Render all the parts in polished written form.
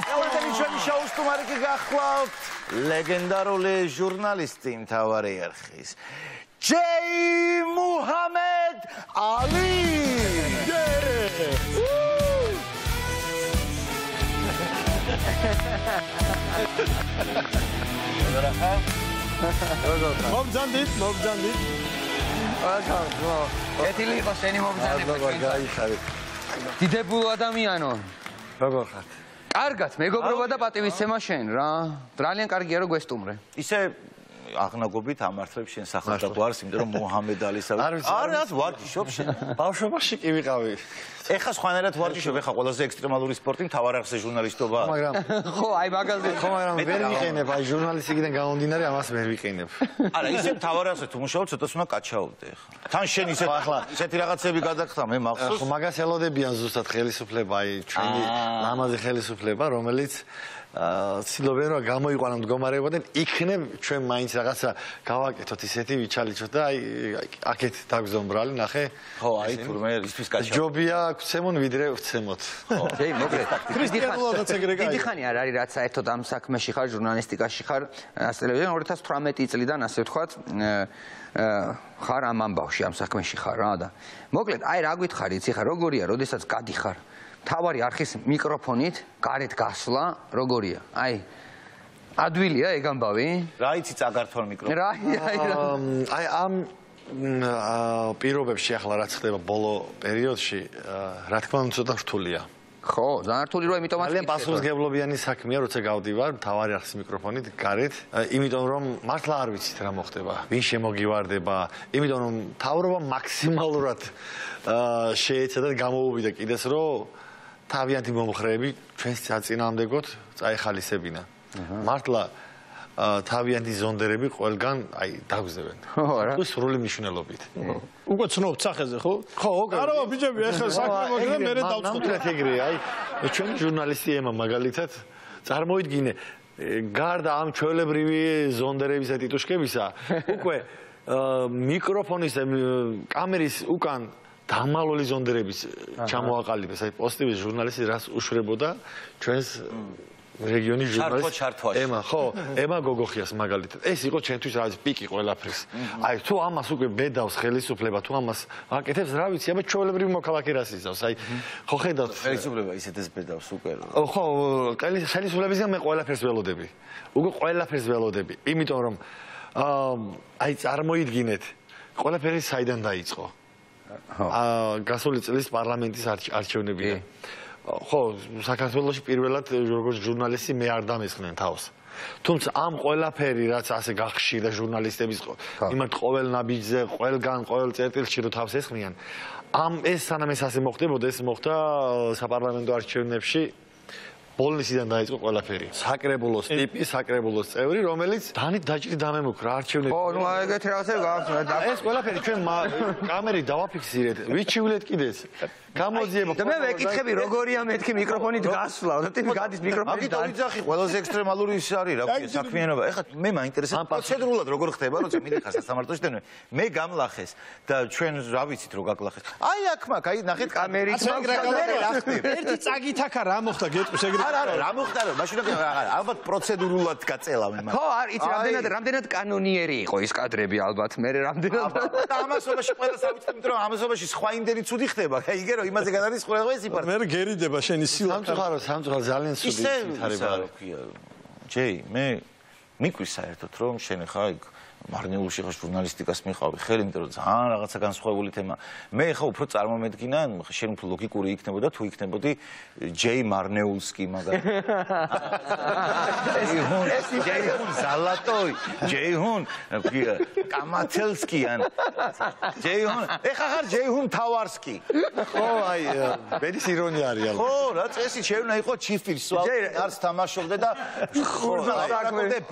ყველანი ჩვენი შოუს სტუმარი კი გახლავთ ლეგენდარული ჟურნალისტი მთავარი არხის ჯეი მუჰამედ ალი. მოგზანდით. ეთილი იყო შენი მოგზაურობა. დიდებულ ადამიანო. როგორ ხარ? კარგად, მეგობრობა და პატივისცემა შენ რა. ძალიან კარგია რომ გვესტუმრე. ისე აღნაგობით ამართლებს შენ სახელს გვარს, იმიტომ რომ მუჰამედ ალის არის ვარჯიშობ შენ. ბავშვობაში კი ვიყავი. ეხა სხვანაირად ვარჯიშობ, ეხა ყველაზე ექსტრემალური სპორტი მთავარ არხზე ჟურნალისტობა. მაგრამ ხო, აი მაგაზე ხო, მაგრამ ვერ ვიყენებ, აი ჟურნალისტიკიდან გამომდინარე ამას ვერ ვიყენებ. არა, ისე მთავარ არხზე თუ მუშაობ, ცოტას უნდა კაჩაოდე ეხა. თან შენ ისეთი რაღაცები გადაგხდა მე მახსოვს. ხო, მაგას ელოდებიან ზუსტად ხელისუფლება, აი ჩვენი ლამაზი ხელისუფლება, რომელიც ცდილობენ რომ გამოიყვანონ მდგომარეობიდან, იქნებ ჩვენ მაინც რაღაცა გავაკეთოთ ისეთი ვიჩალიჩოთ და აი აქეთ დაგზომბრალი, ნახე. ხო, აი თურმე ისთვის კაჩა. ჯობია გვცემონ ვიდრე ვცემოთ. ხო, ჯეი, მოგრეთ. ქრისტიანულადაც ეგრე გაიგე. დიდი ხანი არ არის რაც საერთოდ ამ საქმეში ხარ, ჟურნალისტიკაში ხარ, ასწავლებელი 2018 წლიდან ასე ვთქვათ, ხარ ამ ამბავში, ამ საქმეში ხარ რა და. მოკლედ, აი რა გითხარი, იცი ხარ, როგორია, როდესაც გადიხარ თავარი არხის მიკროფონით, გარეთ გასვლა, როგორია? აი, ადვილია ეგ ამბავი? რა იცი წაგართვალ მიკროფონს? აი ამ პირობებში ახლა რაც ხდება ბოლო პერიოდში, რა თქმა უნდა ცოტა რთულია. ხო, ძალიან რთული რომ იმიტომაც ძალიან პასუხისმგებლობიანი საქმეა, როცა გავდივარ თავარი არხის მიკროფონით გარეთ, იმიტომ რომ მართლა არ ვიცით რა მოხდება, ვინ შემოგივარდება, იმიტომ რომ თავრობა მაქსიმალურად შეეცადა და გამოუვიდა კიდეს რომ თავიანთი მომხრეები ჩვენს საწინააღმდეგოდ წაეხალისებინა. მართლა თავიანთი ზონდერები ყველგან აი დაგზევენ. ხო, სრული მნიშვნელობით. უკვე ცნობთ სახეზე, ხო? ხო, არა, ბიჭები, ახლა საქმე მოგდა, მე დავწყობთ. ეგრე, აი, ჩვენი ჟურნალისტი ემა მაგალითად წარმოიდგინე, გარდა ამ ჩვეულებრივი ზონდერებისა ტიტუშკებისა, უკვე მიკროფონის კამერის უკან დამალული ზონდერების ჩამოაყალიბეს, აი პოზიტივის ჟურნალისტი რას უშვებოდა ჩვენს რეგიონის ჟურნალისტი ემა, ხო, ემა გოგოხიას მაგალითად. ეს იყო ჩვენთვის რაღაც პიკი ყველაფრის. აი თუ ამას უკვე ბედავს ხელისუფლება, თუ ამას აკეთებს, რა ვიცი, აბა ჩვეულებრივი მოქალაქე რას იზავს. აი ხო ხედავთ ხელისუფლება ისეთეს ბედავს უკვე. ხო, ხელისუფლებისგან მე ყველაფერს ველოდები. უკვე ყველაფერს ველოდები, იმიტომ რომ აი წარმოიდგინეთ, ყველაფერი საიდან დაიწყო. გასული წლის პარლამენტის არჩევნებიდან. ხო, საქართველოში პირველად როგორც ჟურნალისტი მე არ დამესხნენ თავს. თუმცა ამ ყველაფერი რაც ასე გახშირდა ჟურნალისტების იმათ ყოველ ნაბიჯზე, ყველგან, ყოველ წერტილში რო თავს ესხმიან, ეს სანამ ეს ასე მოხდებოდა, ეს მოხდა საპარლამენტო არჩევნებში. ბოლნისიდან დაიწყო ყველაფერი. საკრებულოს ტიპი, საკრებულოს წევრი, რომელიც დანით დაჭრით დამემუქრა არჩევნებში. ხო, ნუ ეგეთი რაღაცები გავახსენე. ეს ყველაფერი ჩვენ კამერით დავაფიქსირეთ, ვიჩივლეთ კიდეც. გამოძიება. და მე ვეკითხები, როგორია მეთქი მიკროფონით გასვლა, და ტიპი გადის მიკროფონით. მაგით ვიძახი, ყველაზე ექსტრემალური ის არის, რა ქვია, საქმიანობა. ეხლა მე მაინტერესებს პროცედურულად როგორ ხდება, როცა მიდიხარ სასამართლოში და მე გამლახეს და ჩვენ რა ვიცით რო გაგლახეს. აი აქ მაგ, აი ნახეთ კამერით ერთი წაგით აქ რა მოხდა, გეტყვის ეგრე. არა, რა მოხდა, მაშინ ალბათ პროცედურულად გაწელავენ მაგ. ხო, არის, რამდენად კანონიერი იყო ის კადრები ალბათ, მე რამდენად. და ამასობაში ყველას ავიცით, იმიტომ რომ ამასობაში სხვა იმდენი ცუდი ხდება, იგი რომ იმაზე გადადის ყველა ეს იპართ. მე გერიდება შენი სილა. სამწუხარო ძალიან ცუდი ვითარება არის. ჯეი, მე მიკვის საერთოდ რომ შენ ხა იქ მარნეულში ხარ ჟურნალისტიკას მიყავი ხელი, იმიტომ რომ ძალიან რაღაცა განსხვავებული თემა. მე ხა უფრო წარმომედგინა, შენ უფრო ლოგიკური იქნებოდა თუ იქნებოდი ჯეი მარნეულსკი მაგალითად. ეს ჯეიჰუნ ზალატოი, ჯეიჰუნ კამათელსკი ან ჯეიჰუნ, ეხა ხარ ჯეიჰუნ თავარსკი. ხო, აი, ბედის ირონია არის ალბათ. ხო, რა წესი შეუნა იყო ჩიფირს, სულ არც თამაშობდა და ხურდა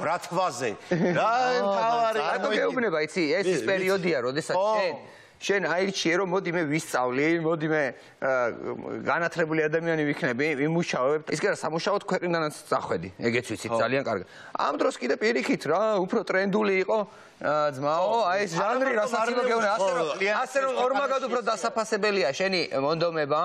ბრათვაზე. რა თავარი რატო გეუბნება, იცი, ეს ის პერიოდია, როდესაც შენ აირჩიე რომ მოდი მე ვისწავლი, მოდი მე განათლებული ადამიანი ვიქნები, ვიმუშაობ. ის კი არა, სამუშაოდ ქვეყნიდანაც წახვედი. ეგეც ვიცით ძალიან კარგად. ამ დროს კიდე პირიქით რა, უფრო ტრენდული იყო ძმაო, აი ეს ჟანრი, რასაც იგეგმე, ასე რომ ორმაგად უფრო დასაფასებელია შენი მონდომება.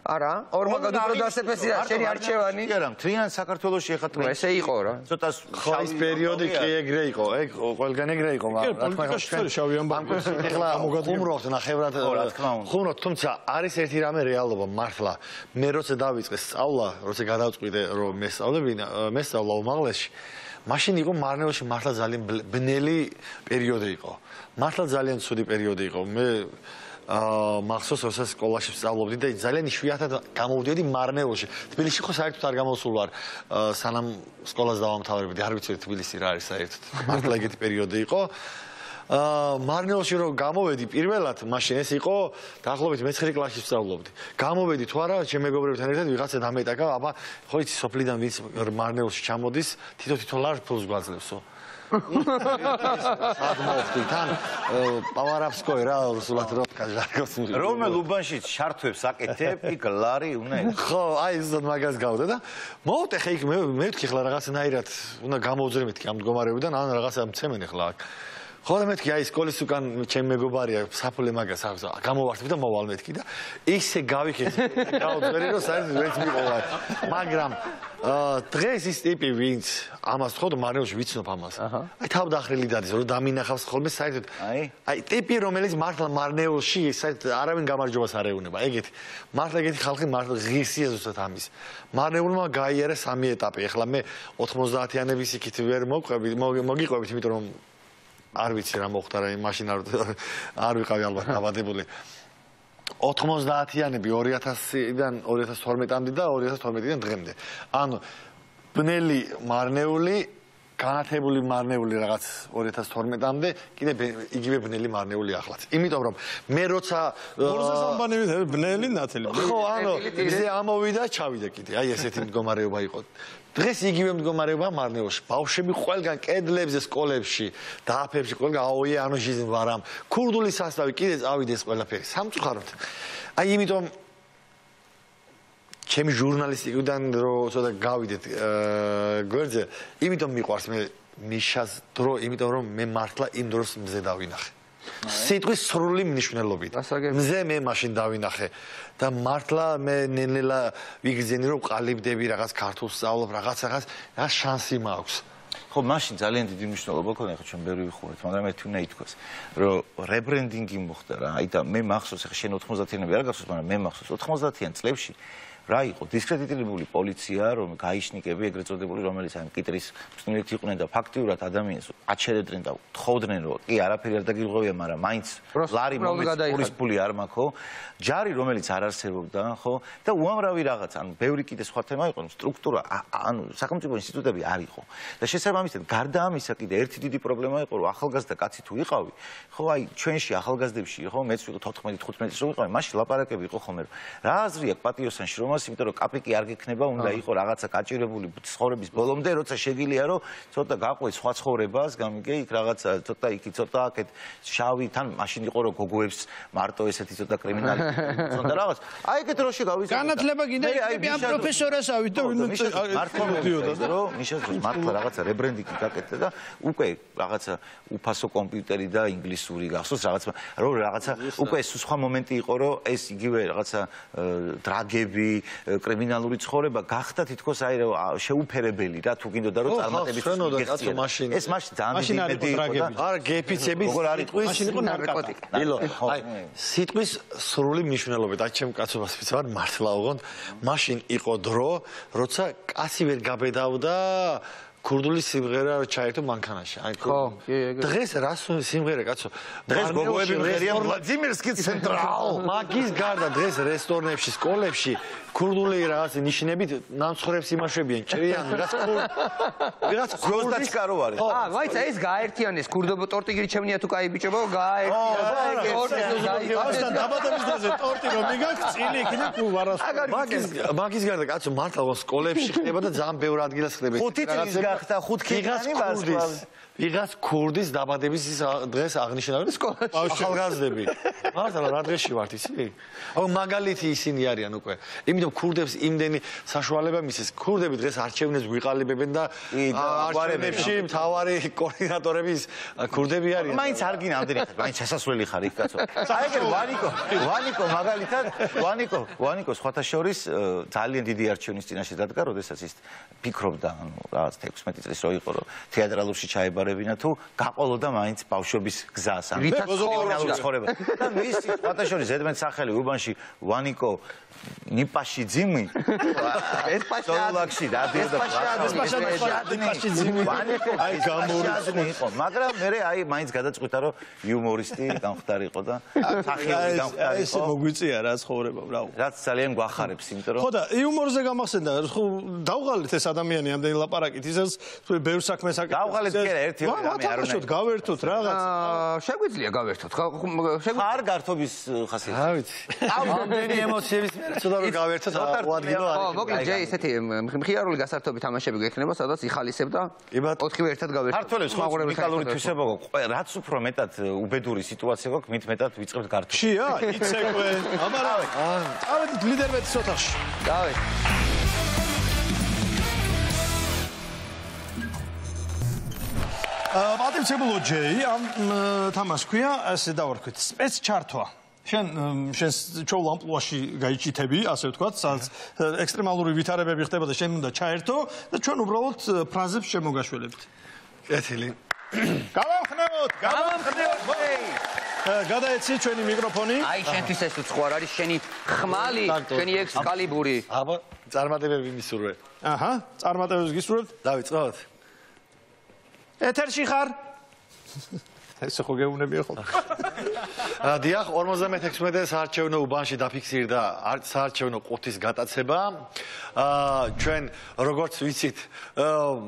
არა, ორმა გადუპრო დასეფესია, შენი არჩევანი. კი არა, მთლიან საქართველოში ეხა ტრენდი. ესე იყო რა. ცოტა ხო ის პერიოდი კი ეგრე იყო, ეგ ყველგან ეგრე იყო, მაგრამ რა თქმა უნდა შავი ამბავი. ეხლა ხუმრობთ ნახევრად ხუმრობთ, თუმცა არის ერთი რამე რეალობა მართლა. მე როცა დავიწყე სწავლა, როცა გადავწყვიტე რომ მესწავლა უმაღლესში, მაშინ იყო მარნეულში მართლა ძალიან ბნელი პერიოდი იყო. მართლა ძალიან ცუდი პერიოდი იყო. მე მახსოვს როცა სკოლაში ვსწავლობდი და ძალიან იშვიათად გამოვდიოდი მარნეულში. თბილისში ხო საერთოდ არ გამოსულ ვარ, სანამ სკოლას დავამთავრებდი, არ ვიცი თბილისი რა არის საერთოდ. მართლა ეგეთი პერიოდი იყო. მარნეულში რომ გამოვედი პირველად, მაშინ ეს იყო დაახლოებით მე-9 კლასში ვსწავლობდი. გამოვედი თუ არა, ჩემ მეგობრებთან ერთად ვიღაცა დამეტაკა, აბა ხო იცი სოფლიდან ვინც მარნეულში ჩამოდის, თითო ლარ ფულს გვაძლევსო. აღმოვხდი თან პავარაფსკოი რა სულად რო კაჟარკოს რომელ უბანში შარტვებს აკეთებ, იქ ლარი უნდა ხო, აი ზუსტად მაგას გავდა და მოვუტე ხე იქ მე ვთქი ხლა რაღაცნაირად უნდა გამოვძრე მეთქი ამ მდგომარეობიდან, ან რაღაცა მცემენ ხლა აქ. ხო და მეთქი აი სკოლის უკან ჩემ მეგობარია საფულე მაგას აქვს გამოვართები და მოვალ მეთქი და ისე გავიქეთ გავძვერი რომ საერთოდ ვერც მიყოლა მაგრამ დღეს ის ტიპი ვინც ამას ხო და მარნეულში ვიცნობ ამას აი თავდახრილი დადის რომ დამინახავს ხოლმე საერთოდ აი ტიპი რომელიც მართლა მარნეულში საერთოდ არავინ გამარჯვებას არ ეუნება ეგეთი მართლა ეგეთი ხალხი მართლა ღირსია ზუსტად ამის მარნეულმა გაიარა 3 ეტაპი ეხლა მე 90-იანების იქით ვერ მოგიყვებით იმიტომ რომ არ ვიცი რა მოხდა რა მაშინ არ ვიყავი ალბათ დაბადებული 90-იანები 2000-დან 2012-მდე და 2012-დან დღემდე ანუ ბნელი მარნეული განათებული მარნეული რაღაც 2012-მდე კიდე იგივე ბნელი მარნეული ახლაც იმიტომ რომ მე როცა ორზე სამბანივით ბნელი ნათელი ხო ანუ ზე ამოვიდა ჩავიდა კიდე აი ესეთი მდგომარეობა იყო დღეს იგივე მდგომარეობა მარნეულში ბავშვები ყველგან კედლებზე სკოლებში დააფებში ყველგან აოიე ანუ ჟიზინ ვარამ ქურდული სასწავი კიდე წავიდეს ყველაფერი სამწუხაროდ აი იმიტომ ჩემი ჟურნალისტიკიდან რო ცოტა გავიდეთ გვერდზე იმიტომ მიყვარს მე მიშას დრო იმიტომ რომ მე მართლა იმ დროს მზე დავინახე სიტყვის სრული მნიშვნელობით მზე მე მაშინ დავინახე და მართლა მე ნელ-ნელა ვიგრძენი რომ ყალიბდები რაღაც ქართულს სწავლობ რაღაც რა შანსი მაქვს ხო მაშინ ძალიან დიდი მნიშვნელობა ქონდა ხო ჩვენ ბევრი ვიხურეთ მაგრამ ერთი უნდა ითქვას რომ რებრენდინგი მოხდა რა აი და მე მახსოვს ახლა შენ 90-იანები არ გახსოვს მაგრამ მე მახსოვს 90-იან წლებში რა იყო დისკრედიტირებული პოლიცია რომ გაიშნიკები ეგრეთ წოდებული რომელიც აი კიტრის მსნელით იყვნენ და ფაქტიურად ადამიანს აჩერებდნენ და თხოვდნენ რომ კი არაფერი არ დაგილღვევია მაგრამ მაინც ლარი მომეც ფული არ მაქვს ჯარი რომელიც არ არსებობდა ხო და უამრავი რაღაც ანუ ბევრი კიდე სხვა თემა იყო სტრუქტურა ანუ სახელმწიფო ინსტიტუტები არ იყო და შესაბამისად გარდა ამისა კიდე ერთი დიდი პრობლემა იყო რომ ახალგაზრდა კაცი თუ იყავი ხო აი ჩვენში ახალგაზრდებში ხო მეც ვიყო 14-15 წელი ვიყავი მაშინ ლაპარაკები იყო ხოლმე რა აზრი აქვს პატიოსანში რომ იმიტომ რომ კაპიკი არ გექნება უნდა იყო რაღაცა გაჭირებული ცხოვრების ბოლომდე როცა შეგილია რომ ცოტა გაყვე სხვა ცხოვრებას გამიგე იქ რაღაცა ცოტა იქი ცოტა აქეთ შავი თან მაშინ იყო რომ გოგოებს მარტო ესეთი ცოტა კრიმინალი ცოტა რაღაც აი ეგეთ როში გავიზარდა განათლება კიდე იქნები ამ პროფესორასავით და მართლა მოდიოდა რომ მიშას დროს მართლა რაღაცა რებრენდინგი გაკეთდა და უკვე რაღაცა უფასო კომპიუტერი და ინგლისური გახსოვს რაღაცა რომ რაღაცა უკვე სხვა მომენტი იყო რომ ეს იგივე რაღაცა დრაგები კრიმინალური ცხოვრება გახდა თითქოს აი შეუფერებელი რა თუ გინდოდა რომ წარმატებით გიხსნიდა ეს მაშინ ძალიან დიდი იმედი იყო და არ გეფიცების მაშინ იყო ნარკოტიკი ილო აი სიტყვის სრული მნიშვნელობით აი ჩემ კაცობას ვიცი ვარ მართლა უღონდ მაშინ იყო დრო როცა კაცი ვერ გაბედავდა ქურდული სიმღერა ჩაერთო მანქანაში. აი ხო. დღეს რა სიმღერა კაცო? დღეს გოგოები მღერიან ვლადიმირსკი ცენტრალ. მაგის გარდა დღეს რესტორნებში, სკოლებში ქურდული რაღაც ნიშნებით ნამცხრებს იმაშებიან. ჭრიან ვიღაც გროზდაჩკარო არის. ვაიცა ეს გაერთიანეს ქურდობო ტორტი გირჩევნია თუ კაი ბიჭებო გაერთიანეს. ტორტი დაბადების დღეზე ტორტი რომ მიგაქვს წილი იქნება თუ ვარას. მაგის გარდა კაცო მართლა სკოლებში ხდება და ძალიან ბევრ ადგილას ხდება. 5 წლის გახდა 5 ქიტანი ვარსკვლავი. ვიღაც ქურდის დაბადების დღეს აღნიშნავენ სკოლაში. ახალგაზრდები. მართლა რა დღეში ვართ იცი? აუ მაგალითი ისინი არიან უკვე. იმიტომ ქურდებს იმდენი საშუალება მისცეს. ქურდები დღეს არჩევნებს გვიყალიბებენ და არჩევნებში მთავარი კოორდინატორები ქურდები არიან. მაინც არ გინდა ამდენი ხარ, მაინც შესასვლელი ხარ იქ კაცო. აი ეგ ვანიკო მაგალითად ვანიკო სხვათა შორის ძალიან დიდი არჩევნის წინაშე დადგა, როდესაც ის ფიქრობდა, ანუ რაღაც 16 წლის რო იყო, რომ თეატრალურში ჩაებარებინა თუ გაყოლოდა მაინც ბავშვობის გზას. ცხოვრება. და მისი სხვათა შორის ზედმეტ სახელი უბანში ვანიკო ნიპაში ძიმი ესპაშადში დადიოდა ესპაშადში ძიმი ვანიკო აი გამორიცხო იყო მაგრამ მე აი მაინც გადაწყვიტა რომ იუმორისტი გამხდარი იყო და სახელი გამხდარი იყო ეს მოგვიწია რა ცხოვრება ბრავო რაც ძალიან გვახარებს იმიტომ რომ ხო და იუმორზე გამახსენდა ხო დავღალით ეს ადამიანი ამდენი ლაპარაკით ისაც ბევრ საქმეს აკეთებს დავღალით კი არა ერთი ორი რამე არ უნდა გავერთოთ რაღაც შეგვიძლია გავერთოთ შეგვიძლია არ გართობის ხასიათი რა ვიცი ამდენი ემოციების ცოტა რომ გავერთოთ უადგილო არის. ხო, მოკლედ ჯეი ესეთი მხიარული გასართობი თამაშები გექნება, სადაც იხალისებ და 4-ვე ერთად გავერთოთ. ქართველებს უნიკალური თვისება გვაქვს. რაც უფრო მეტად უბედური სიტუაცია გვაქვს, მით მეტად ვიწყებთ გართობას. შია, იცეკვე. აბარავე. წავედით ლიდერმეტის ოთახში. დავით. პატივცემულო ჯეი, ამ თამაშს ქვია, ასე დავარქვით, სპეცჩართვა. შენ ჩოულ ამპლუაში გაიჭითები, ასე ვთქვათ, სადაც ექსტრემალური ვითარებები ხდება და შენ უნდა ჩაერთო და ჩვენ უბრალოდ ფრაზებს შემოგაშველებთ. კეთილი. გავახნევოთ. გადაეცი ჩვენი მიკროფონი. აი შენთვის ეს უცხო არ არის, შენი ხმალი, შენი ექსკალიბური. აბა, წარმატებები მისურვე. აჰა, წარმატებებს გისურვებთ. დავიწყოთ. ეთერში ხარ? ესე ხო გეუბნებია ხო? დიახ, 56-ე საარჩევნო უბანში დაფიქსირდა საარჩევნო ყუთის გატაცება. ჩვენ როგორც ვიცით,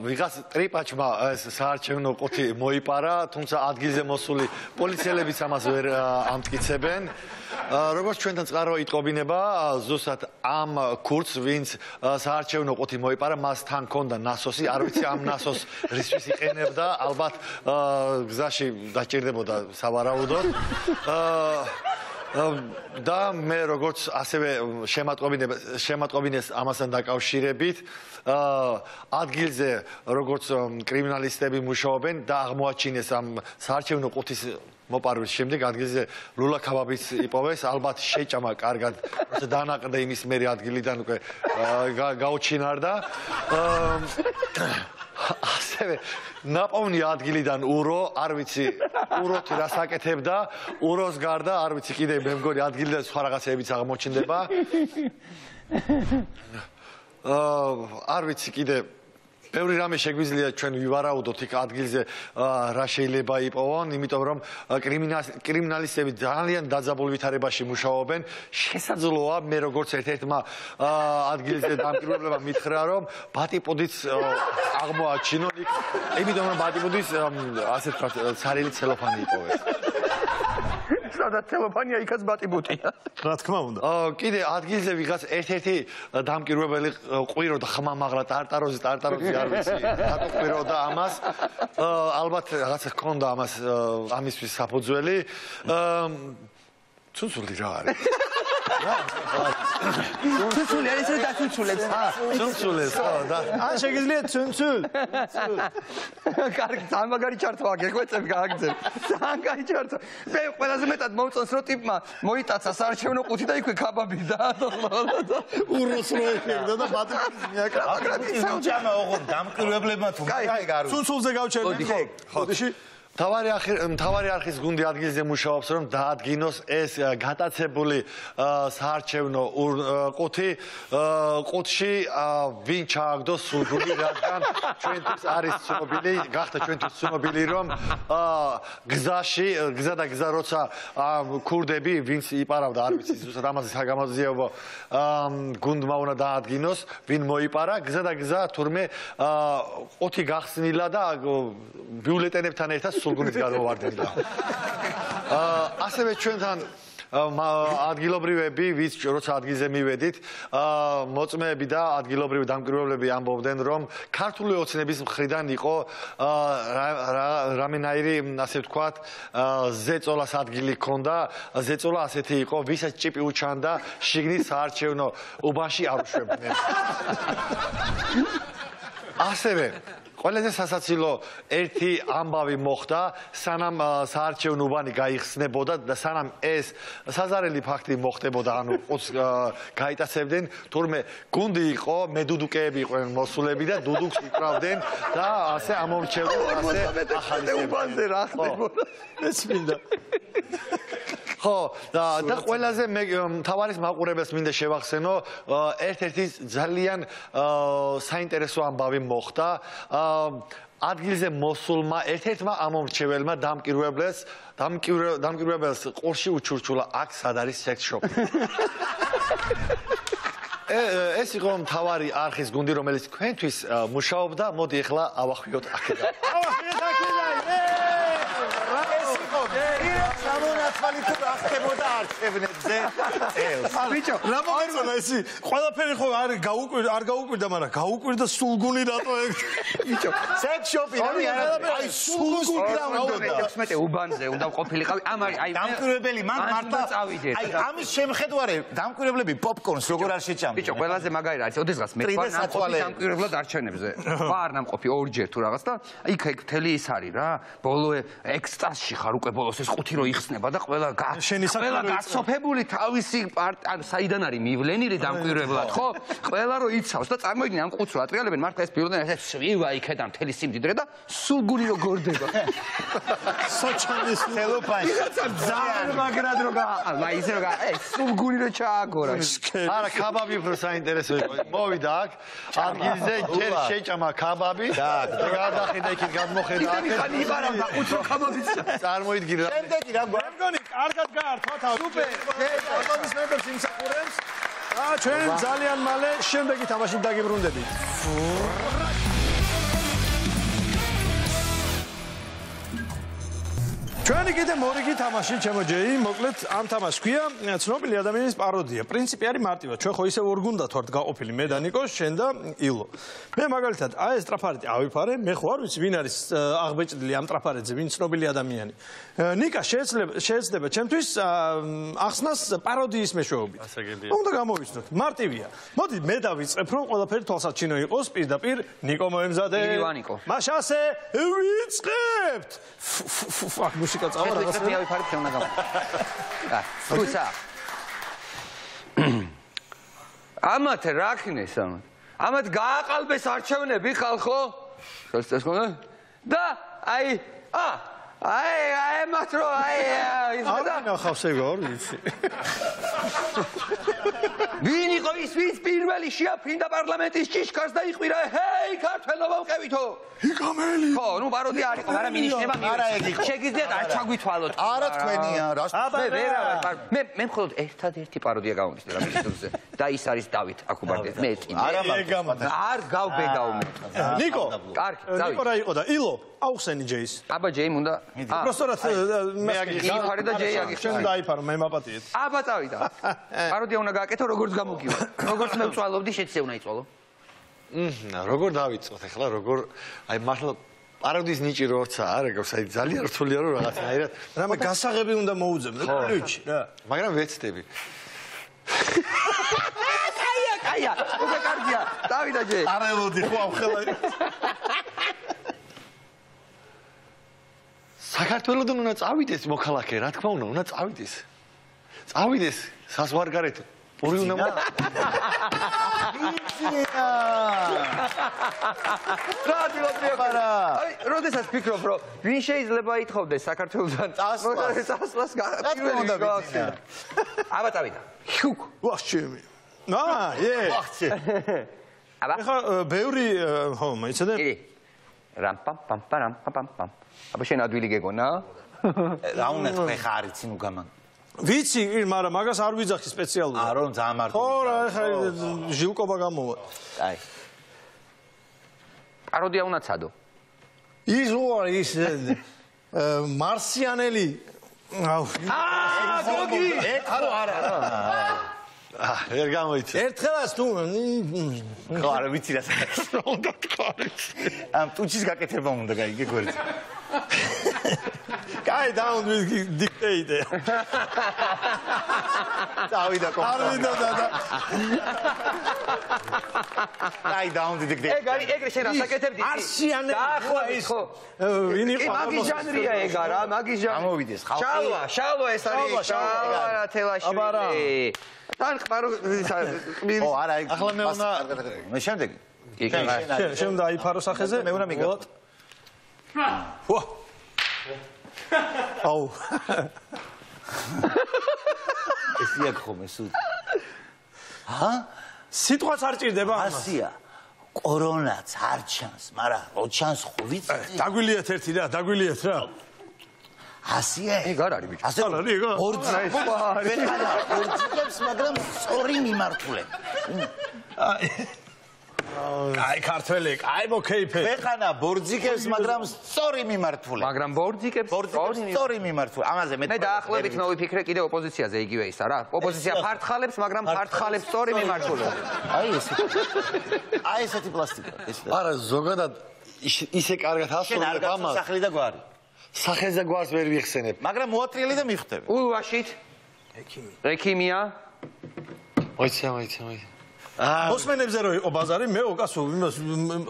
ვიღაც ტრიპაჩმა ეს საარჩევნო ყუთი მოიპარა, თუმცა ადგილზე მოსული პოლიციელებიც ამას ვერ ამტკიცებენ. როგორც ჩვენთან წყაროა იტყობინება, ზუსტად ამ ქურდს, ვინც საარჩევნო ყუთი მოიპარა, მას თან ჰქონდა ნასოსი, არ ვიცი ამ ნასოს რისთვის იყენებდა, ალბათ გზაში დაჭირდებოდა სავარაუდოდ. და მე როგორც ასევე შემატყობინეს ამასთან დაკავშირებით, ადგილზე როგორც კრიმინალისტები მუშაობენ და აღმოაჩინეს ამ საარჩევნო ყუთის მოპარვის შემდეგ ადგილზე ლულაქაბაბიც იპოვეს, ალბათ შეჭამა კარგად, როცა დაანაყდა იმის მერე ადგილიდან უკვე გაუჩინარდა. ასევე ნაპოვნი ადგილიდან ურო, არ ვიცი, უროთი რას აკეთებდა, უროს გარდა, არ ვიცი, კიდე მე მგონი ადგილიდან სხვა რაღაცებიც აღმოჩნდება. არ ვიცი, კიდე ბევრი რამე შეგვიძლია ჩვენ ვივარაუდოთ იქ ადგილზე რა შეიძლება იპოვონ, იმიტომ რომ კრიმინალისტები ძალიან დაძაბულ ვითარებაში მუშაობენ. შესაძლოა მე როგორც ერთ-ერთმა ადგილზე დამკვირვებლებმა მითხრა, რომ ბატიპუდიც აღმოაჩინონ იქ, იმიტომ რომ ბატიპუდის ასე ვთქვათ, ცარიელი ცელოფანი იპოვეს. სადაც ცელოფანია, იქაც ბატიბუტია. რა თქმა უნდა. კიდე ადგილზე ვიღაც ერთ-ერთი დამკვირვებელი ყვიროდა ხმამაღლა ტარტაროზი არ ვიცი, რატო ყვიროდა ამას. ალბათ რაღაცა ჰქონდა ამას ამისთვის საფუძველი. ცუცული რა არის? ცუცული არის და ცუცულებს. ცუცულებს, ხო, და ან შეგიძლია ცუნცულ. კარგი, ძალიან მაგარი ჩართვა გეგვეწებ გააგზებ. ძალიან კარგი ჩართვა. მე ყველაზე მეტად მომწონს რომ ტიპმა მოიტაცა საარჩევნო ყუთი და იქვე ქაბაბი დაადოხლა. უროს რო ეფერდა და ბატონს მიაკრა. საუჯამა ოღონ დამკვირვებლებმა თუ აი გარო. ცუნცულზე გავჩერდი ხო? ხოდიში მთავარი არხის გუნდი ადგილზე მუშაობს, რომ დაადგინოს ეს გატაცებული საარჩევნო ყუთი. ყუთში ვინ ჩააგდოს სულგუნი, რადგან ჩვენთვის არის ცნობილი, გახდა ჩვენთვის ცნობილი, რომ გზა როცა ქურდები, ვინც იპარავდა, არ ვიცი, ზუსტად ამაზე საგამოძიებო გუნდმა უნდა დაადგინოს, ვინ მოიპარა, გზა თურმე ყუთი გახსნილა და ბიულეტენებთან ერთად სულგუნით გადმოვარდნილა. ასევე ჩვენთან ადგილობრივები, ვინც როცა ადგილზე მივედით, მოწმეები და ადგილობრივი დამკვირვებლები ამბობდნენ, რომ ქართული ოცნების მხრიდან იყო რამენაირი, ასე ვთქვათ, ზეწოლას ადგილი ჰქონდა, ზეწოლა ასეთი იყო, ვისაც ჭიპი უჩანდა, შიგნით საარჩევნო უბანში არ უშვებდნენ. ასევე ყველაზე სასაცილო ერთი ამბავი მოხდა, სანამ საარჩევნო უბანი გაიხსნებოდა და სანამ ეს საზარელი ფაქტი მოხდებოდა, ანუ ყუთს გაიტაცებდნენ, თურმე გუნდი იყო, მედუდუკეები იყვნენ მოსულები და დუდუქს იკრავდნენ და ასე ამომრჩევლდნენ, ასე ახალისებდნენ. რა ხდებოდა? ეს მინდა. ხო, და ყველაზე მთავარის მაყურებელს მინდა შევახსენო, ერთ-ერთი ძალიან საინტერესო ამბავი მოხდა. ადგილზე მოსულმა ერთ-ერთმა ამომრჩეველმა დამკვირვებელს ყურში უჩურჩულა, აქ სად არის სექს შოპი. ეს იყო მთავარი არხის გუნდი, რომელიც თქვენთვის მუშაობდა. მოდი ახლა ავახვიოთ აქედან. სამონათვალი თუ რა ხდებოდა არჩევნებზე წელს. ბიჭო, რა მომეწონა ესი? ყველაფერი ხო არ გაუკვირდა, მაგრამ გაუკვირდა სულგუნი რატო ეგ? ბიჭო, სექს შოპი აი სულგუნი რა უნდა? 16 უბანზე უნდა ყოფილიყავი. აი დამკვირვებელი მან მართლა წავიდეთ. აი ამის შემხედვარე დამკვირვებლები პოპკორნს როგორ არ შეჭამდნენ. ბიჭო, ყველაზე მაგარი არის, ოდესღაც მე ვარ ნამყოფი დამკვირვებლად არჩევნებზე. ვარ ნამყოფი ორჯერ თუ რაღაც და იქ მთელი ის არის რა. ბოლო ექსტაზში ხარ უკვე ბოლოს ეს ყუთი რო იხსნება და ყველა გასოფებული თავისი საიდან არის მივლენილი დამკვირვებლად, ხო? ყველა რო იცავს და წარმოიდგინე ამ ყუთს რო ატრიალებენ, მართლა ეს პირველად ეს სვივა იქიდან მთელი სიმდიდრე და სულგუნი რო გორდება. საჩანის თელოფანში. ძალიან მაგრად რო აი ისე რო სულგუნი რო ჩააგორა. არა, ქაბაბი უფრო საინტერესო იყო. მოვიდა აქ, ადგილზე ჯერ შეჭამა ქაბაბი და გადახედა იქით გამოხედა აქ. ხანი იბარავდა ყუთს რო ქაბაბიც. წარმოიდგინე. შემდეგი რა მე მგონი, კარგად გაართვა თავი. სუპერ. ალბომის მეგობრებს იმსახურებს. და ჩვენ ძალიან მალე შემდეგი თამაშით დაგიბრუნდებით. ჩვენი კიდე მორიგი თამაში, ჩემო ჯეი, მოკლედ ამ თამაშს ქვია ცნობილი ადამიანის პაროდია. პრინციპი არის მარტივად. ჩვენ ხო ისე ორ გუნდათ ვართ გაყოფილი, მე და ნიკო, შენ და ილო. მე მაგალითად აი ეს ტრაფარეტი ავიფარე, მე ხო არ ვიცი ვინ არის აღბეჭდილი ამ ტრაფარეტზე, ვინ ცნობილი ადამიანი. ნიკა შეიძლება ჩემთვის ახსნას პაროდიის მეშვეობით. უნდა გამოვიცნოთ. მარტივია. მოდი მე დავიწყებ, რომ ყველაფერი თვალსაჩინო იყოს, პირდაპირ ნიკო მოემზადე. მაშ ასე ვიწყებთ. ფაკ მუსიკა წავა რაღაცა. მე ავიფარებ შენ უნდა გამა. სკუსა. ამათ რა ქნეს ამათ? ამათ გააყალბეს არჩევნები ხალხო? ეს ხომ? და აი მათრო და ნახავს ეგ არ ვიცი. ვინ იყო ის ვინც პირველი შეაფრინდა პარლამენტის ჭიშკარს და იყვირა ჰეი ქართველო მოვყევითო? იგამელი. ხო, ნუ პაროდია არ იყო, მაგრამ მინიშნება შეგიძლიათ არ ჩაგვითვალოთ. არა თქვენია, რა მე ვერა მე მხოლოდ ერთადერთი პაროდია გამოვიწყდა რა მისთვის და ის არის დავით აკუბარდე. მე წინ. არ გავბედავ მე. ნიკო. კარგი, დავით. ნიკო რა იყო და ილო აუხსენი ჯეის. აბა ჯეი უნდა. პროსტორად მე აგიხარი და ჯეი აგიხარი. შენ დაიფარო, მე მაპატიეთ. აბა წავიდა. პაროდია უნდა გააკეთო როგორც გამოგივა. როგორც მე ვწვალობდი, შეცე უნდა იწვალო. როგორ დავიწყოთ ახლა, როგორ აი მართლა პაროდიის ნიჭი როცა არ გავს, აი ძალიან რთულია რომ რაღაცნაირად რამე გასაღები უნდა მოუძებნო ключ რა. მაგრამ ვეცდები. კაია, უკვე კარგია. დავიდა ჯე. არ ელოდი ხო ახლა. საქართველოსდან უნდა წავიდეს მოქალაქე, რა თქმა უნდა წავიდეს. წავიდეს საზღვარგარეთ. ორი უნდა აი, როდესაც ფიქრობ, რომ ვინ შეიძლება ითხოვდეს საქართველოსთან წასვლას პირველი გააქცია. აბა წავიდა. ჰიუკ. ვახჩემი. ვახჩე. აბა. ეხა ბევრი ხო, მოიცადე? კი. რამ პამ პამ პამ პამ პამ. აბა შენ ადვილი გეგონა? რა უნდა თქვენ ხარ იცი ნუ გამან. ვიცი, მაგრამ მაგას არ ვიძახი სპეციალურად. რომ ძალიან მარტო. ხო, რა, ხა ჟილკობა გამოვა. აი. პაროდია უნდა ცადო. ის ვარ ის მარსიანელი. აუ. გოგი ეგ ხო არა ვერ გამოიცე. ერთხელაც თუ ხო არა ვიცი რა უნდა თქვა. ამ ტუჩის გაკეთება უნდა გაიგე გვერდზე კაი down with dictator დავიდა არვიდა და კაი down with dictator ეგრე შენ ასაკეთებდი არსიანე დაახლა ის ხო ვინ კი იყო მაგის ჟანრია ეგ არა მაგის ჟანრი გამოვიდეს ხალხი შალვა ეს არის შალვა თელაშვილი თან ყარო ო არა ეგ ახლა მე უნდა მე შემდეგი შენ უნდა აიფარო სახეზე მე უნდა მიგო ხო აუ ესია ხომ ეს ჰა სიტყვაც არ ჭირდება ამას ასია კორონაც არ ჩანს მაგრამ რო ჩანს ხო ვიცი დაგვილიათ ერთი რა დაგვილიათ რა ასია ეგ არ არის ბიჭო არ არის ეგ ორძიკებს მაგრამ სწორი მიმართულებით აი ქართველი აი მოკეიფე ქვეყანა ბორძიკებს მაგრამ სწორი მიმართულებით მაგრამ ბორძიკებს სწორი მიმართულებით ამაზე მე დაახლოებით მოვიფიქრე კიდე ოპოზიციაზე იგივე ისა რა ოპოზიცია ფართხალებს მაგრამ ფართხალებს სწორი მიმართულებით აი ესეთი პლასტიკა ეს არა ზოგადად ისე კარგად შენ არ ასწორებ გაწევ ამას სახლი და გვარი სახეზე გვარს ვერ ვიხსენებ მაგრამ მოათრიელი და მიხვდები ულვაშით ექიმია მოიცა მოსმენებზე რო იყო ბაზარი მე ოკასო იმას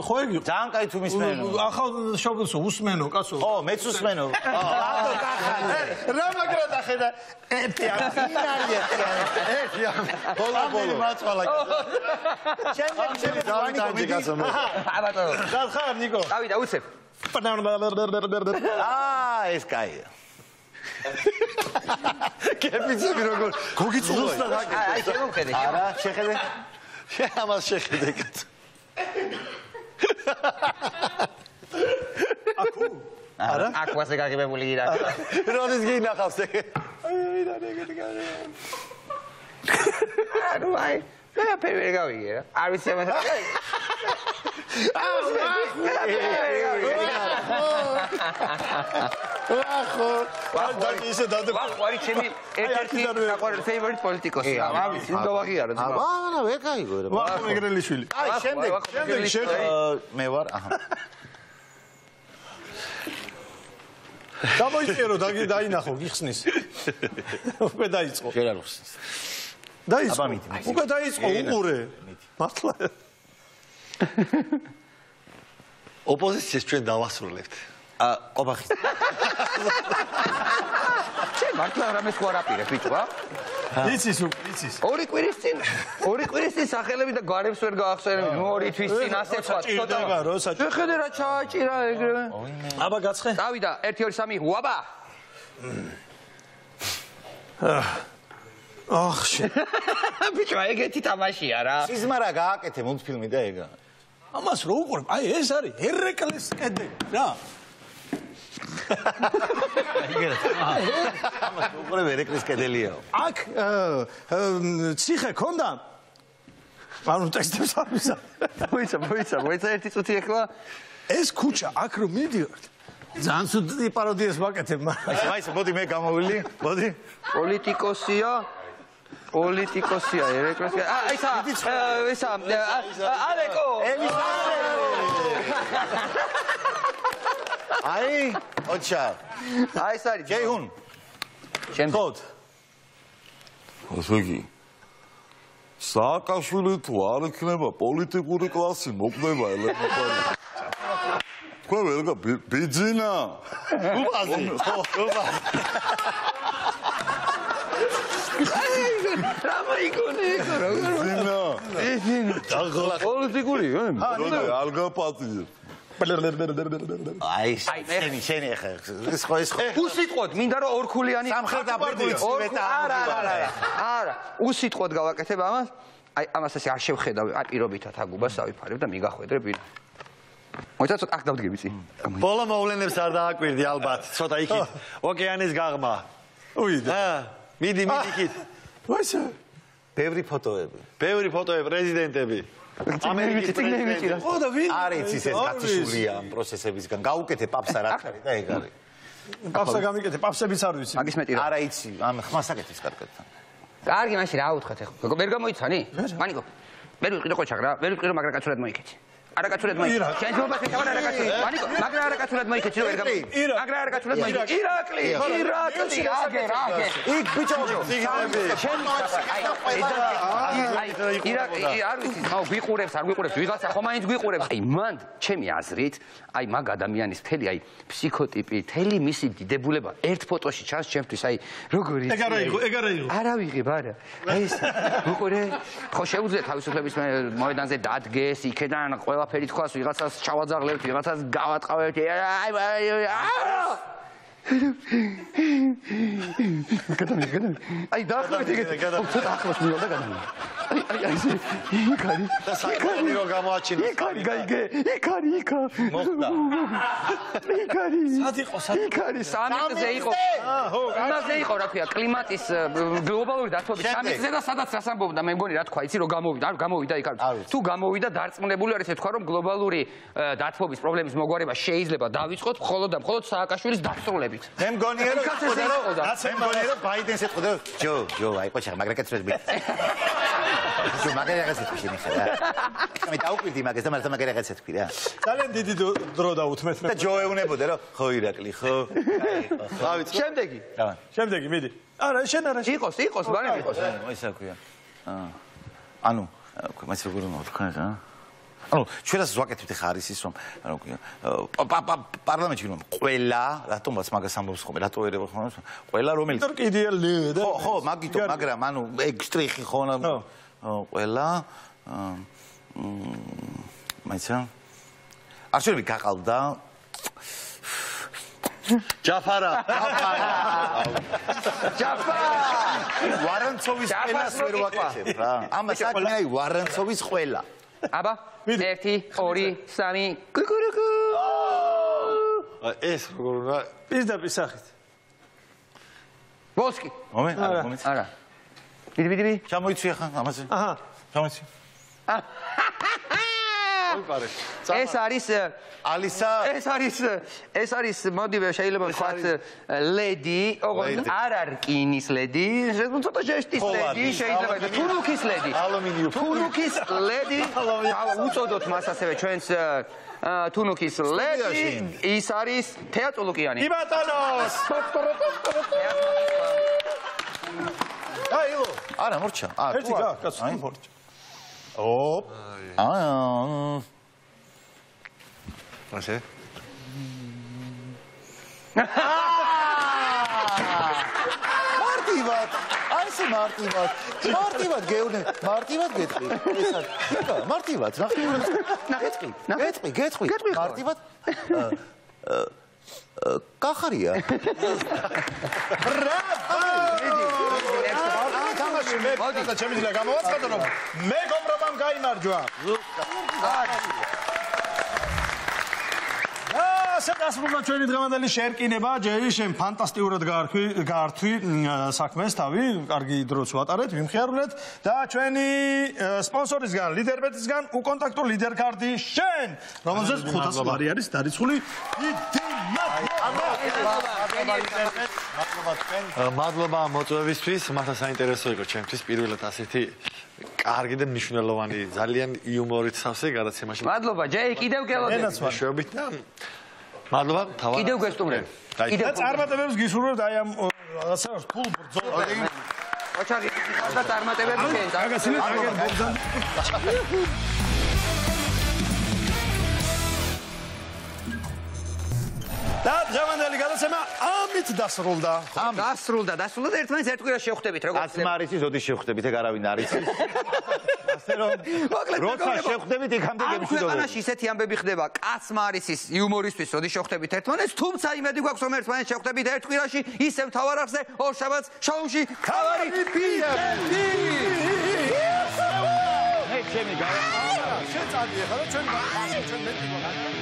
ხო ეგ იყო ძალიან კაი თუ მისმენო ახალ შობილსო უსმენო კაცო ხო მეც უსმენო აბა კახა რა მაგრად ახედა ერთი ბოლო მაწვალა ჩემი დავიტანჯე კაცო მე აბატონო რა ხარ ნიკო დავიდა უცებ ეს კაია კეპიცები როგორ გოგიწულა აი შემოვხედე არა შეხედე ამას შეხედე კაცო აკუ არა აკვაზე გაგებებული გირა როდის გინახავს ეგ ანუ აი მე ფერვე გავიგე რა არ ვიცი ამას ისე დადე ვახვარი ჩემი ერთ-ერთი საყვარელი ფეივორიტ პოლიტიკოსი რა ვიცი უნდა ვაღიარო ძმა არა ვერ გაიგო რა ვახო მეგრელიშვილი აი შემდეგ მე ვარ აჰა გამოიწერო დაინახო გიხსნის უკვე დაიწყო შენ არ ხსნის დაიწყო აბა მიდი უკვე დაიწყო უყურე მართლა ოპოზიციას ჩვენ დავასრულებთ ყოფახის შენ მართლა რამეს ხო არაპირებ ბიჭო იცის ორი კვირის წინ სახელები და გვარებს ვერ გაახსენებ ორი თვის წინ ასე თქვა ცოტა როცა შეხედე რა ჩააჭირა ეგრევე აბა გაცხე დავიდა 1 2 3 უაბა ახ შე ბიჭო ეგეთი თამაშია რა სიზმარა გააკეთე მულტფილმი და ეგა ამას რო უყურებ აი ეს არის ერეკლეს კედე რა ამას უყურებ ერეკლეს კედელიაო აქ ციხე ქონდა ანუ ტექსტებს არ ვიზა მოიცა ერთი წუთი ეხლა ეს ქუჩა აქ რომ მიდივართ ძალიან ცუდი პაროდიას ვაკეთებ მაგრამ მაინც მოდი მე გამოვილი მოდი პოლიტიკოსია ერეკლეს ისა ალეკო აი ოჩა აი ეს არის ჯეიჰუნ ხოდ ასე იგი სააკაშვილი თუ არ იქნება პოლიტიკური კლასი მოკვდება ელემენტარი თქვა ვერგა ბიძინა უბაზე რა მოიგონე ეგ როგორ ბიძინა პოლიტიკური არ გაპატიე აი შენი ახლა ეს ხო უსიტყვოდ მინდა რომ ორქულიანი სამხრეთ აფრიკის არა უსიტყვოდ გავაკეთებ ამას აი ამას ასე არ შევხედავ აი პირობითად აგუბას ავიფარებ და მიგახვედრე პირ მოიცა ცოტა აქ დავდგები წინ ბოლო მოვლენებს არ დააკვირდი ალბათ ცოტა იქით ოკეანის გაღმა უიდა მიდი იქით ვაისა ბევრი ფოტოები პრეზიდენტები ამერიკის პრეზიდენტი ხო და ვინ არის ის კაციშულია ამ პროცესებისგან გაუკეთე პაპსა რა ხარი და ეგ არის პავსა გამიკეთე, პავსებიც არ ვიცი. მაგის მეტი რა. არა იცი, ამ ხმას აკეთებს კარგად. კარგი, მაშინ რა უთხრათ ახლა? ვერ გამოიცანი? მანიკო. ვერ ვიყიდო ყოჩაღ რა, ვერ ვიყიდო მაგრა კაცურად მოიქეცი. არა კაცურად მოიქეცი. შენ ძმობას ეხავარ არა კაცი. მანიკო, მაგრა არა კაცურად მოიქეცი, ვერ გამო. მაგრა არა კაცურად მოიქეცი. ირაკლი, აგერ. იქ ბიჭო, შენ ირაკლი, არ ვიცი, ხაო გვიყურებს, არ გვიყურებს, ვიღაცა ხომ მაინც გვიყურებს. აი, მანდ, ჩემი აზრით, აი მაგ ადამიანის მთელი აი ფსიქოტიპი, მთელი მისი დიდებულება ერთ ფოტოში ჩანს ჩემთვის, აი როგორი ეგ არა იყო. არა ვიღებ, არა. აი ეს უყურე, ხო შეუძლია თავისუფლების მოედანზე დადგეს, იქიდან ყველაფერი თქვას, ვიღაცას ჩავაძაღლებთ, ვიღაცას გავატყავებთ. აი დაახლოებით ეგეთი. ცოტა ახლოს მივიდა გადამი. აი იქ არის. და საერთოდ რო გამოაჩინე. იქ არის, გაიგე. იქ არის. მოხდა. იქ არის. სად იყო? იქ არის 3-ზე იყო. იმაზე იყო რა ქვია, კლიმატის გლობალური დათბობის 3-ზე და სადაც რას ამბობდა, მე მგონი რა თქვა, იცი რომ გამოვიდა, არ გამოვიდა იქ არის. თუ გამოვიდა დარწმუნებული არის ეთქვა რომ გლობალური დათბობის პრობლემის მოგვარება შეიძლება დავიწყოთ მხოლოდ და მხოლოდ სააკაშვილის დასრულებით. მე მგონია რომ ბაიდენს ეთქოდა ჯო აი ყოჩა მაგრა კაცრებს ბი ჯო მაგრა კაცრებს შენი ხარა მე დაუკვირდი მაგას და მართა მაგრა კაცრებს თქვი რა ძალიან დიდი დრო დაუთმეთ მე და ჯო ეუნებოდა რომ ხო ირაკლი ხო რა ვიცი შემდეგი მიდი არა შენ არა იყოს ბარემ იყოს ისე ქვია ანუ მაინც როგორ უნდა თქვა რა ანუ ჩვენაც ვაკეთებთ ხა არის ის რომ ანუ პარლამენტში რომ ყველა რატომაც მაგას ამბობს ხოლმე რატო ერება ხოლმე ყველა რომელიც კიდე ხო მაგითო მაგრამ ანუ ეგ შტრიხი ხო ყველა მაიცა არჩევნები გაყავდა ჯაფარა ვარანცოვის ყველას ვერ ვაკეთებ რა ამას აკეთე აი ვარანცოვის ყველა აბა 1 2 3 კუკურუკუ ეს როგორ უნდა პირდაპირ სახით ბოსკი მომენტ არა დიდი ჩამოიცი ახლა ამაზე აჰა ჩამოიცი ეს არის ალისა ეს არის მოდივე შეიძლება ვთქვათ ლედი ოღონდ არ რკინის ლედი ცოტა ჟესტის ლედი შეიძლება თუნუქის ლედი თუნუქის ლედი უწოდოთ მას ასევე ჩვენს თუნუქის ლედი ის არის თეატრულუკიანი კი ბატონო აიო არა მორჩა ერთი კაცო მორჩა ოპ ასე მარტივად გეუნე მარტივად გეტყვი ეს არის მარტივად ნახეთყვი მარტივად კახარია მოდი და ჩემი დილა გამოვაცხადო რომ მე გომრობამ გაიმარჯვა დასრულდა ჩვენი დღევანდელი შერკინება ჯერი შენ ფანტასტიკურად გაართვი საქმეს თავი კარგი დროც ვატარეთ ვიმხიარულეთ და ჩვენი სპონსორისგან ლიდერბეტისგან უკონტაქტო ლიდერ კარდი შენ რომელზეც 500 ლარი არის დარიცხული მადლობა მოწვევისთვის მართლა საინტერესო იყო ჩემთვის პირველად ასეთი კარგი და მნიშვნელოვანი ძალიან იუმორით სავსე გადაცემაში მადლობა ჯეი კიდევ გელოდებით მეშვეობით და მადლობა თავად კიდევ გესტუმრებ კიდევ წარმატებებს გისურვებთ აი ამ რაღაცა ფულ ბრძოლაში ოჩაღი და წარმატებები შენ აგასინეთ აგერ ბოგდან და დღევანდელი გადაცემა ამით დასრულდა დასრულდა ერთმანეთს ერთ კვირას შევხვდებით როგორც აცმარისი ზოდი შევხვდებით ეგ არავინ არის ასე რომ როცა შევხვდებით იქამდე გემშვიდობებით ქვეყანაში ისეთი ამბები ხდება კაცმარისის იუმორისთვის ზოდი შევხვდებით ერთმანეთს თუმცა იმედი გვაქვს რომ ერთმანეთს შევხვდებით ერთ კვირაში ისევ თავარ არხზე ორ შაბათს შოუში თავარი ფიდები მე ჩემი გავა შენ წადი ახლა ჩვენ მეტი გვაქვს